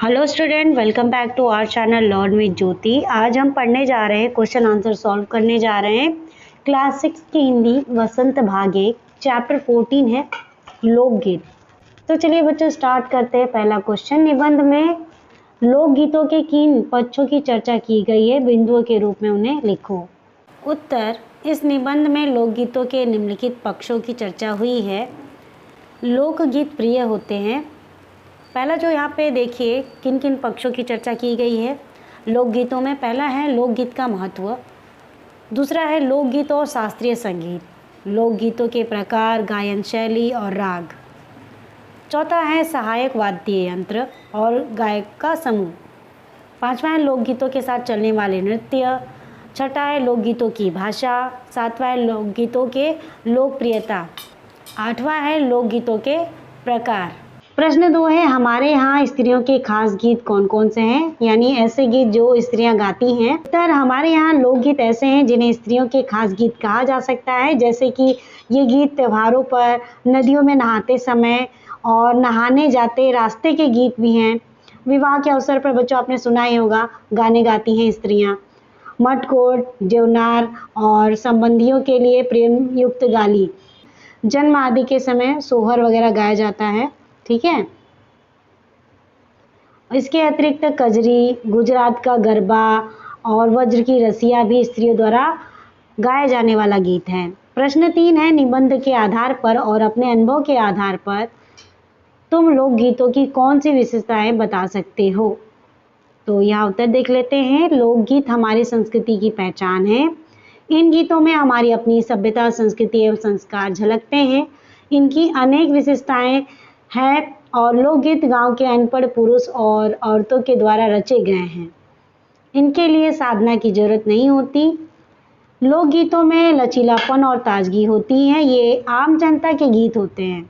Hello student, welcome back to our channel learn with Jyoti. आज हम पढ़ने जा रहे हैं, क्वेश्चन आंसर सॉल्व करने जा रहे हैं क्लास 6 की हिंदी वसंत भाग 1 चैप्टर 14 है लोकगीत। तो चलिए बच्चों स्टार्ट करते हैं। पहला क्वेश्चन, निबंध में लोकगीतों के किन पक्षों की चर्चा की गई है, बिंदुओं के रूप में उन्हें लिखो। उत्तर, इस निबंध में लोकगीतों के निम्नलिखित पक्षों की चर्चा हुई है। लोकगीत प्रिय होते हैं। पहला जो यहाँ पे देखिए किन किन पक्षों की चर्चा की गई है लोकगीतों में। पहला है लोकगीत का महत्व, दूसरा है लोकगीत और शास्त्रीय संगीत, लोकगीतों के प्रकार, गायन शैली और राग, चौथा है सहायक वाद्य यंत्र और गायक का समूह, पांचवा है लोकगीतों के साथ चलने वाले नृत्य, छठा है लोकगीतों की भाषा, सातवां है लोकगीतों के लोकप्रियता, आठवां है लोकगीतों के प्रकार। प्रश्न 2 है, हमारे यहाँ स्त्रियों के खास गीत कौन कौन से हैं, यानी ऐसे गीत जो स्त्रियां गाती हैं। उत्तर, हमारे यहाँ लोकगीत ऐसे हैं जिन्हें स्त्रियों के खास गीत कहा जा सकता है, जैसे कि ये गीत त्योहारों पर, नदियों में नहाते समय और नहाने जाते रास्ते के गीत भी हैं। विवाह के अवसर पर बच्चों आपने सुना ही होगा, गाने गाती हैं स्त्रियाँ। मटकोट, देवनार और संबंधियों के लिए प्रेम युक्त गाली, जन्म आदि के समय सोहर वगैरह गाया जाता है। ठीक है, इसके अतिरिक्त कजरी, गुजरात का गरबा और वज्र की रसिया भी स्त्रियों द्वारा गाया जाने वाला गीत है। प्रश्न 3 है, निबंध के आधार पर और अपने अनुभव के आधार पर तुम लोकगीतों की कौन सी विशेषताएं बता सकते हो। तो यहाँ उत्तर देख लेते हैं। लोकगीत हमारी संस्कृति की पहचान है। इन गीतों में हमारी अपनी सभ्यता, संस्कृति एवं संस्कार झलकते हैं। इनकी अनेक विशेषताएं है और लोकगीत गांव के अनपढ़ पुरुष और औरतों के द्वारा रचे गए हैं। इनके लिए साधना की जरूरत नहीं होती। लोकगीतों में लचीलापन और ताजगी होती है। ये आम जनता के गीत होते हैं,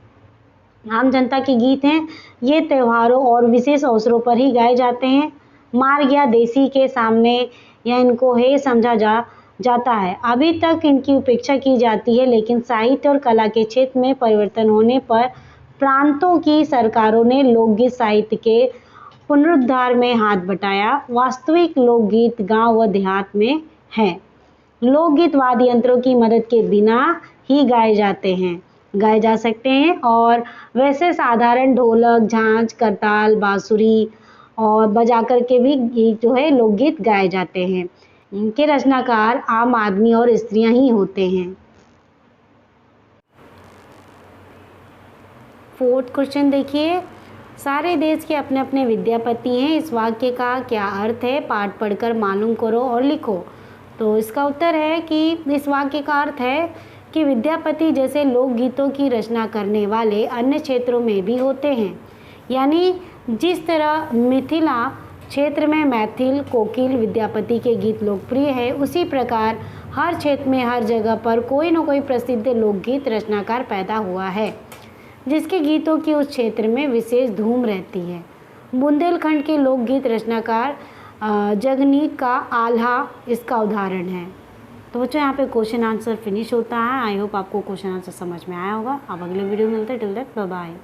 आम जनता के गीत हैं। ये त्योहारों और विशेष अवसरों पर ही गाए जाते हैं। मार्ग या देसी के सामने या इनको हे समझा जाता है। अभी तक इनकी उपेक्षा की जाती है, लेकिन साहित्य और कला के क्षेत्र में परिवर्तन होने पर प्रांतों की सरकारों ने लोकगीत साहित्य के पुनरुद्धार में हाथ बटाया। वास्तविक लोकगीत गांव व देहात में है। लोकगीत वाद्य यंत्रों की मदद के बिना ही गाए जा सकते हैं और वैसे साधारण ढोलक, झांझ, करताल, बांसुरी और बजाकर के भी गीत जो है लोकगीत गाए जाते हैं। इनके रचनाकार आम आदमी और स्त्रियां ही होते हैं। 4th क्वेश्चन देखिए, सारे देश के अपने अपने विद्यापति हैं। इस वाक्य का क्या अर्थ है, पाठ पढ़कर मालूम करो और लिखो। तो इसका उत्तर है कि इस वाक्य का अर्थ है कि विद्यापति जैसे लोकगीतों की रचना करने वाले अन्य क्षेत्रों में भी होते हैं। यानी जिस तरह मिथिला क्षेत्र में मैथिल, कोकिल, विद्यापति के गीत लोकप्रिय है, उसी प्रकार हर क्षेत्र में हर जगह पर कोई न कोई प्रसिद्ध लोकगीत रचनाकार पैदा हुआ है, जिसके गीतों की उस क्षेत्र में विशेष धूम रहती है। बुंदेलखंड के लोकगीत रचनाकार जगनीक का आल्हा इसका उदाहरण है। तो बच्चों यहाँ पे क्वेश्चन आंसर फिनिश होता है। आई होप आपको क्वेश्चन आंसर समझ में आया होगा। अब अगले वीडियो में मिलते हैं। Till that bye bye.